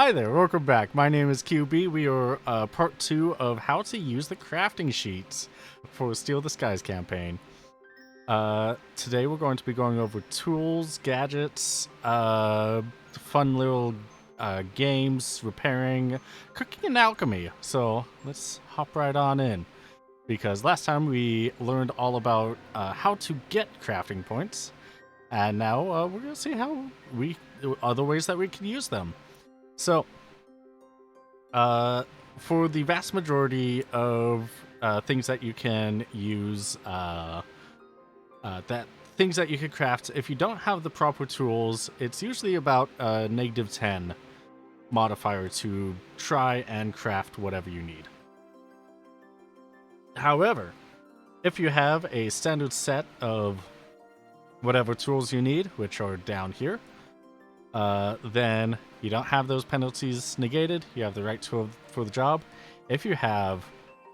Hi there, welcome back. My name is QB. We are part 2 of how to use the crafting sheets for Steal the Skies campaign. Today we're going to be going over tools, gadgets, fun little games, repairing, cooking, and alchemy. So let's hop right on in. Because last time we learned all about how to get crafting points, and now we're going to see how other ways that we can use them. So, for the vast majority of things that you can use, things that you can craft, if you don't have the proper tools, it's usually about a -10 modifier to try and craft whatever you need. However, if you have a standard set of whatever tools you need, which are down here, then you don't have those penalties negated. You have the right tool for the job. If you have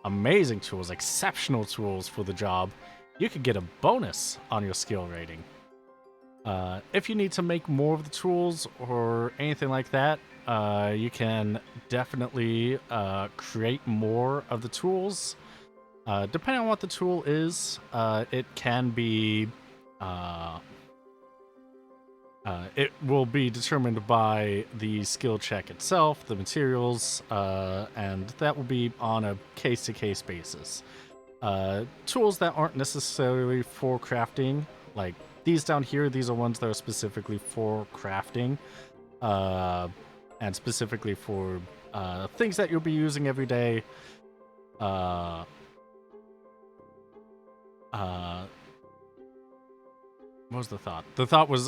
amazing tools, exceptional tools for the job, you could get a bonus on your skill rating. If you need to make more of the tools or anything like that, you can definitely create more of the tools. Depending on what the tool is, it can be... it will be determined by the skill check itself, the materials, and that will be on a case-to-case basis. Tools that aren't necessarily for crafting, like these down here, these are ones that are specifically for crafting, and specifically for things that you'll be using every day. What was the thought? The thought was,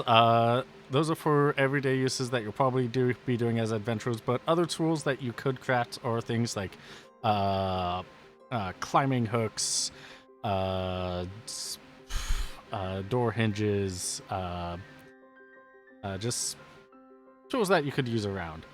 those are for everyday uses that you'll probably be doing as adventurers, but other tools that you could craft are things like climbing hooks, door hinges, just tools that you could use around.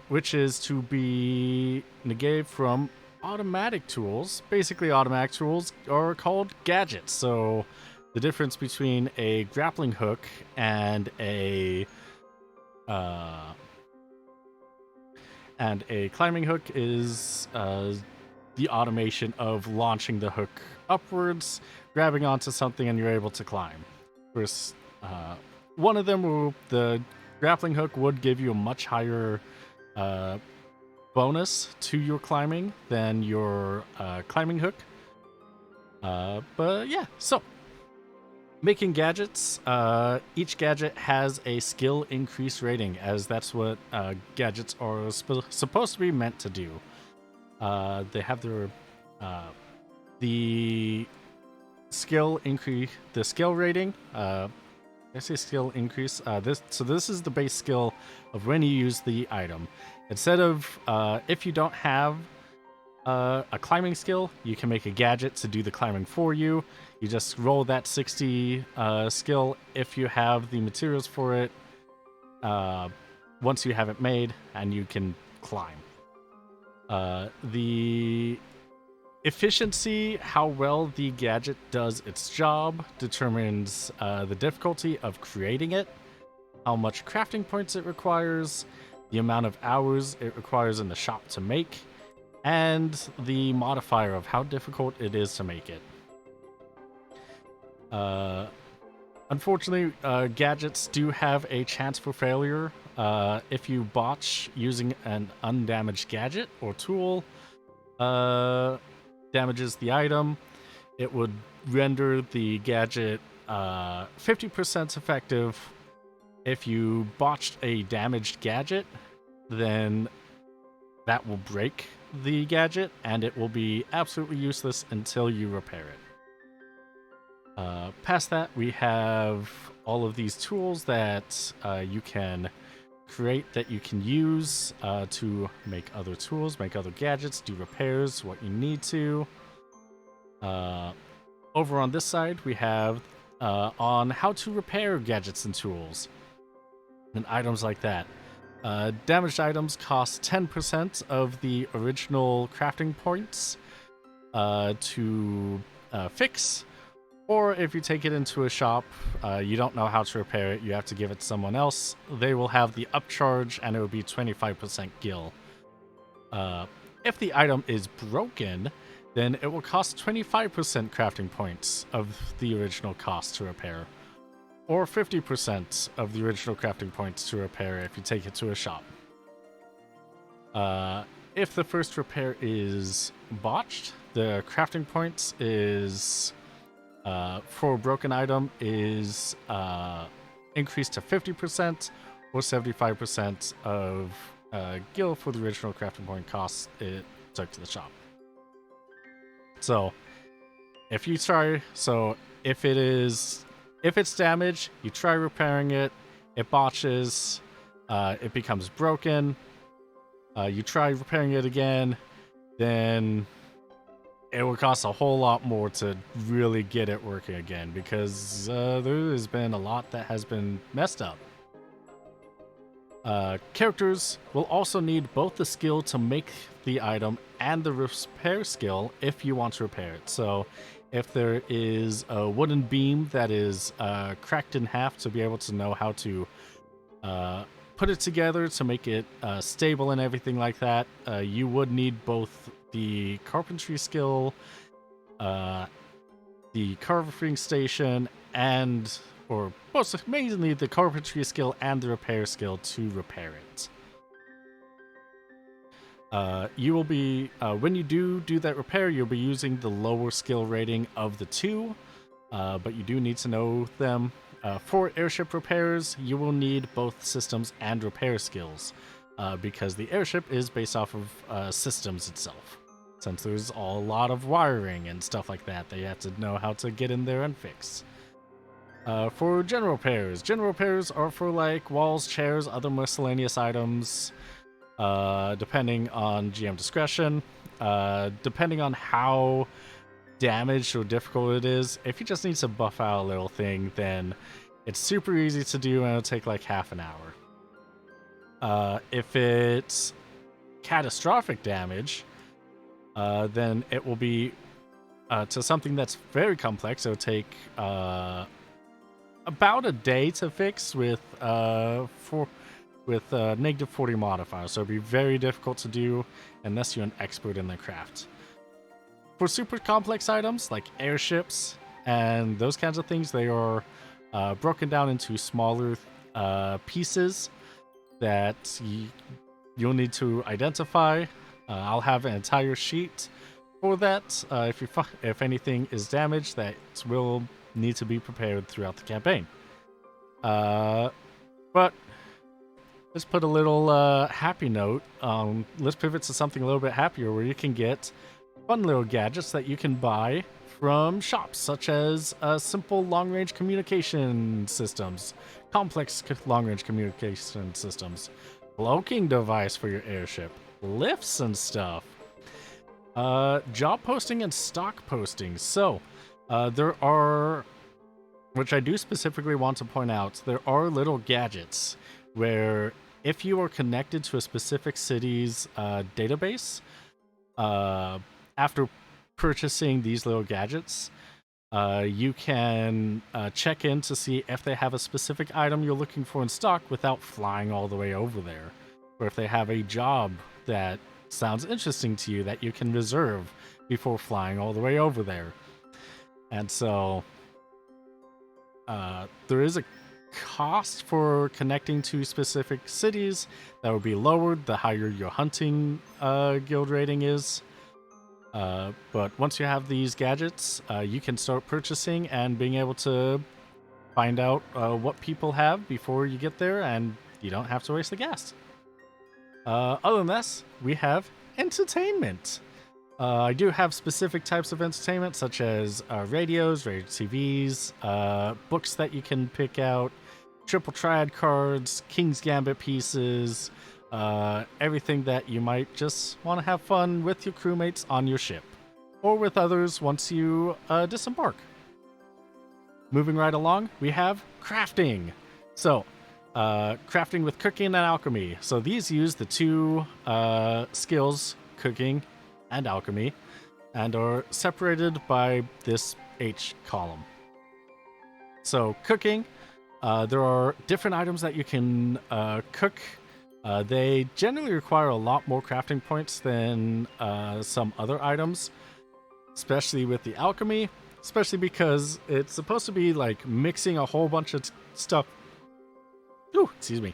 Which is to be negated from automatic tools. Basically, automatic tools are called gadgets, so... The difference between a grappling hook and a climbing hook is the automation of launching the hook upwards, grabbing onto something, and you're able to climb. First, one of them, the grappling hook, would give you a much higher bonus to your climbing than your climbing hook. But yeah, so... Making gadgets, each gadget has a skill increase rating, as that's what gadgets are supposed to be meant to do. They have their the skill increase, the skill rating. I say skill increase. This is the base skill of when you use the item. Instead of if you don't have a climbing skill, you can make a gadget to do the climbing for you. You just roll that 60 skill if you have the materials for it once you have it made, and you can climb. The efficiency, how well the gadget does its job, determines the difficulty of creating it, how much crafting points it requires, the amount of hours it requires in the shop to make, and the modifier of how difficult it is to make it. Unfortunately, gadgets do have a chance for failure. If you botch using an undamaged gadget or tool, damages the item, it would render the gadget 50% effective. If you botched a damaged gadget, then that will break the gadget, and it will be absolutely useless until you repair it. Past that, we have all of these tools that you can create, that you can use to make other tools, make other gadgets, do repairs, what you need to. Over on this side, we have on how to repair gadgets and tools and items like that. Damaged items cost 10% of the original crafting points to fix, Or if you take it into a shop, you don't know how to repair it, you have to give it to someone else. They will have the upcharge, and it will be 25% gil. If the item is broken, then it will cost 25% crafting points of the original cost to repair, or 50% of the original crafting points to repair if you take it to a shop. If the first repair is botched, the crafting points is for a broken item is increased to 50% or 75% of gil for the original crafting point costs it took to the shop. So if it's damaged, you try repairing it, it botches, it becomes broken, you try repairing it again, then it will cost a whole lot more to really get it working again, because there has been a lot that has been messed up. Characters will also need both the skill to make the item and the repair skill if you want to repair it. So if there is a wooden beam that is cracked in half, to be able to know how to put it together to make it stable and everything like that, you would need both the carpentry skill, the carving station, or mainly the carpentry skill and the repair skill to repair it. You will be, when you do that repair, you'll be using the lower skill rating of the two, but you do need to know them. For airship repairs, you will need both systems and repair skills, because the airship is based off of systems itself. Since there's a lot of wiring and stuff like that you have to know how to get in there and fix. For general repairs are for like walls, chairs, other miscellaneous items, depending on GM discretion, depending on how damaged or difficult it is. If you just need to buff out a little thing, then it's super easy to do and it'll take like half an hour. If it's catastrophic damage, then it will be to something that's very complex. It'll take about a day to fix with negative 40 modifiers, so it'll be very difficult to do unless you're an expert in the craft. For super complex items like airships and those kinds of things, they are broken down into smaller pieces that you'll need to identify. I'll have an entire sheet for that. If anything is damaged, that will need to be prepared throughout the campaign. But let's put a little happy note. Let's pivot to something a little bit happier, where you can get fun little gadgets that you can buy from shops, such as simple long-range communication systems, complex long-range communication systems, cloaking device for your airship, lifts and stuff, job posting and stock posting. So there are, which I do specifically want to point out, there are little gadgets where if you are connected to a specific city's database, after purchasing these little gadgets, you can check in to see if they have a specific item you're looking for in stock without flying all the way over there. Or if they have a job that sounds interesting to you that you can reserve before flying all the way over there. And so there is a cost for connecting to specific cities that will be lowered the higher your hunting guild rating is. But once you have these gadgets, you can start purchasing and being able to find out what people have before you get there, and you don't have to waste the gas. Other than this, we have entertainment. I do have specific types of entertainment, such as radios, radio TVs, books that you can pick out, triple triad cards, King's Gambit pieces, everything that you might just want to have fun with your crewmates on your ship, or with others once you disembark. Moving right along, we have crafting. So, crafting with cooking and alchemy. So these use the two skills, cooking and alchemy, and are separated by this H column. So cooking, there are different items that you can cook. They generally require a lot more crafting points than some other items, especially with the alchemy, especially because it's supposed to be like mixing a whole bunch of stuff. Ooh, excuse me.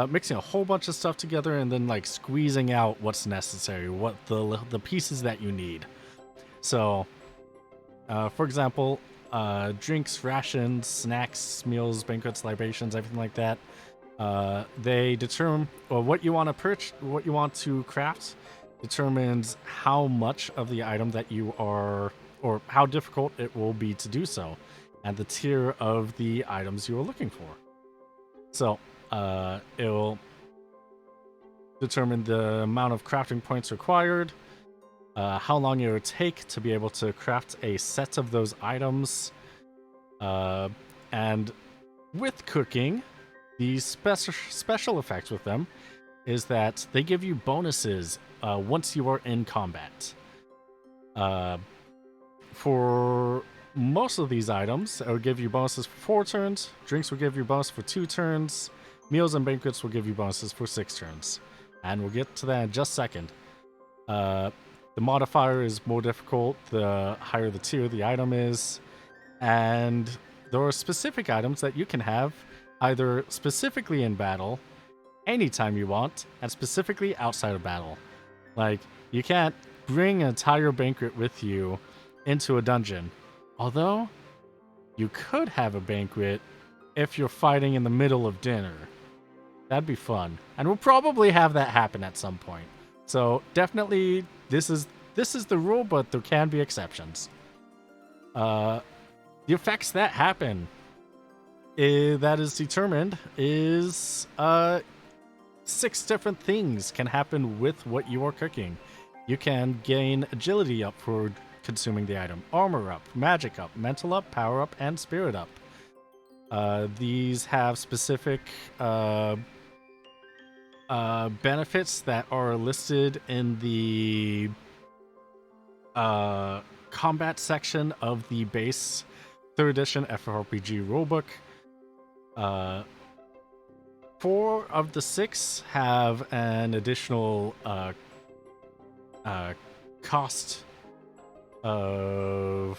Mixing a whole bunch of stuff together and then like squeezing out what's necessary, what the pieces that you need. So, for example, drinks, rations, snacks, meals, banquets, libations, everything like that. They determine what you want to purchase, what you want to craft, determines how much of the item that you are, or how difficult it will be to do so, and the tier of the items you are looking for. So, it'll determine the amount of crafting points required, how long it would take to be able to craft a set of those items, and with cooking, the special effects with them is that they give you bonuses once you are in combat. For most of these items, it will give you bonuses for 4 turns. Drinks will give you bonus for 2 turns. Meals and banquets will give you bonuses for 6 turns. And we'll get to that in just a second. The modifier is more difficult the higher the tier the item is. And there are specific items that you can have either specifically in battle, anytime you want, and specifically outside of battle. Like, you can't bring an entire banquet with you into a dungeon. Although, you could have a banquet if you're fighting in the middle of dinner. That'd be fun. And we'll probably have that happen at some point. So definitely, this is the rule, but there can be exceptions. The effects that happen that is determined is 6 different things can happen with what you are cooking. You can gain agility up for consuming the item, armor up, magic up, mental up, power up, and spirit up. These have specific benefits that are listed in the combat section of the base 3rd edition FRPG rulebook. 4 of the 6 have an additional cost of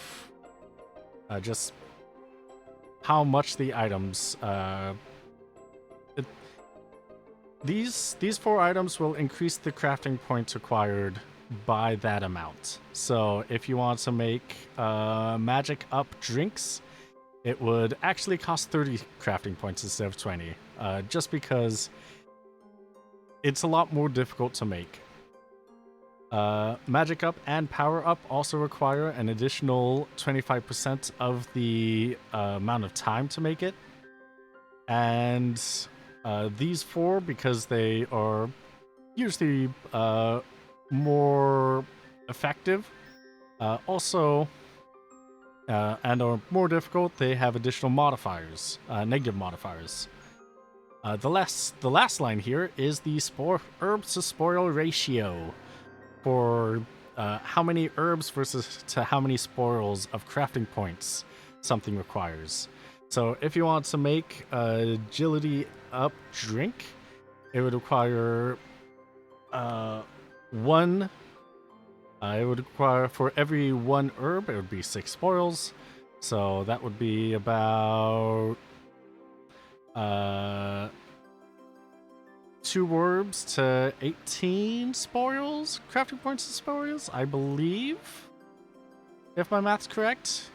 just how much the items. These 4 items will increase the crafting points required by that amount. So if you want to make magic up drinks, it would actually cost 30 crafting points instead of 20, just because it's a lot more difficult to make. Magic up and power up also require an additional 25% of the amount of time to make it. And these 4, because they are usually more effective, also and are more difficult, they have additional modifiers, negative modifiers. The last line here is the herbs to spoil ratio for how many herbs versus to how many spoils of crafting points something requires. So if you want to make agility up drink, it would require 1. It would require for every 1 herb, it would be 6 spoils. So that would be about 2 herbs to 18 spoils, crafting points to spoils, I believe, if my math's correct.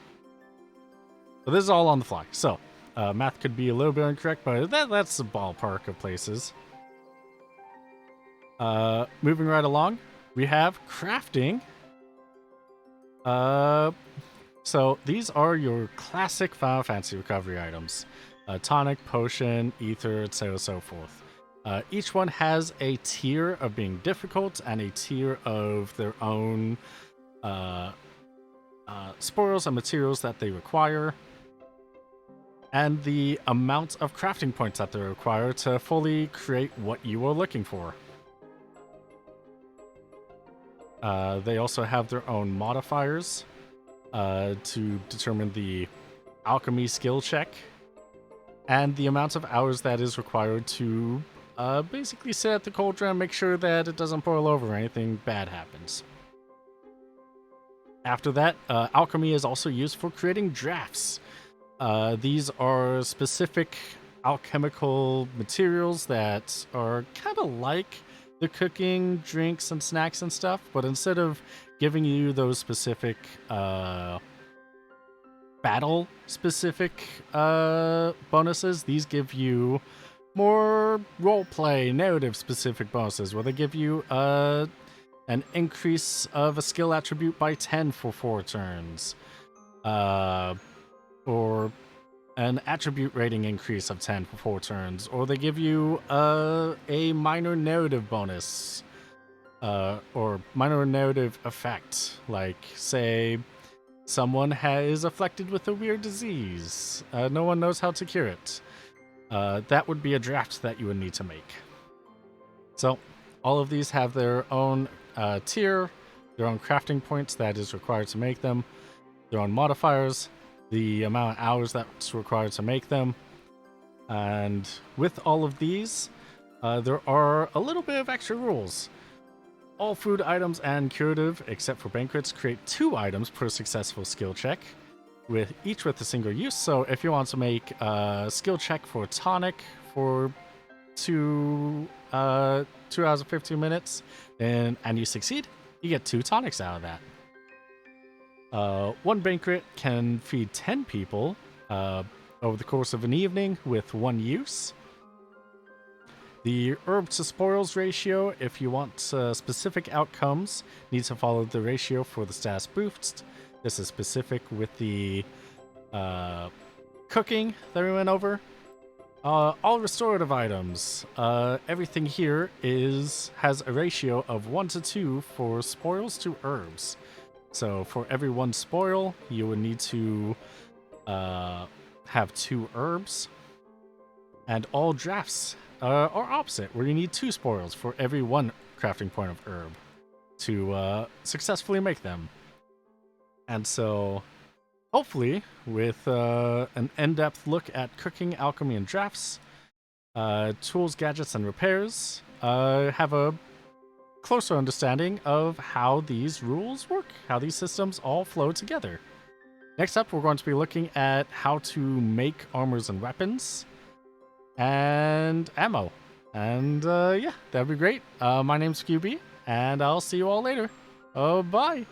But this is all on the fly, so math could be a little bit incorrect, but that's the ballpark of places. Moving right along, we have crafting. So these are your classic Final Fantasy recovery items. Tonic, potion, ether, etc. so forth. Each one has a tier of being difficult and a tier of their own spoils and materials that they require, and the amount of crafting points that they require to fully create what you are looking for. They also have their own modifiers to determine the alchemy skill check, and the amount of hours that is required to basically sit at the cauldron and make sure that it doesn't boil over or anything bad happens. After that, alchemy is also used for creating drafts. These are specific alchemical materials that are kind of like the cooking, drinks, and snacks and stuff, but instead of giving you those specific battle-specific bonuses, these give you more roleplay, narrative-specific bonuses, where they give you an increase of a skill attribute by 10 for 4 turns. Or an attribute rating increase of 10 for 4 turns. Or they give you a minor narrative bonus. Or minor narrative effect. Like, say, someone is afflicted with a weird disease. No one knows how to cure it. That would be a draft that you would need to make. So, all of these have their own tier, their own crafting points that is required to make them, their own modifiers, the amount of hours that's required to make them. And with all of these, there are a little bit of extra rules. All food items and curative, except for banquets, create 2 items per successful skill check, each with a single use. So if you want to make a skill check for tonic for 2 hours and 15 minutes, and you succeed, you get 2 tonics out of that. 1 banquet can feed 10 people over the course of an evening with 1 use. The herb to spoils ratio, if you want specific outcomes, needs to follow the ratio for the status boost. This is specific with the cooking that we went over. All restorative items, everything here has a ratio of 1 to 2 for spoils to herbs. So for every 1 spoil, you would need to have 2 herbs. And all drafts are opposite, where you need 2 spoils for every 1 crafting point of herb to successfully make them. And so, hopefully, with an in-depth look at cooking, alchemy, and drafts, tools, gadgets, and repairs, have a closer understanding of how these rules work, how these systems all flow together. Next up, we're going to be looking at how to make armors and weapons and ammo. And yeah, that'd be great. My name's QB, and I'll see you all later. Bye.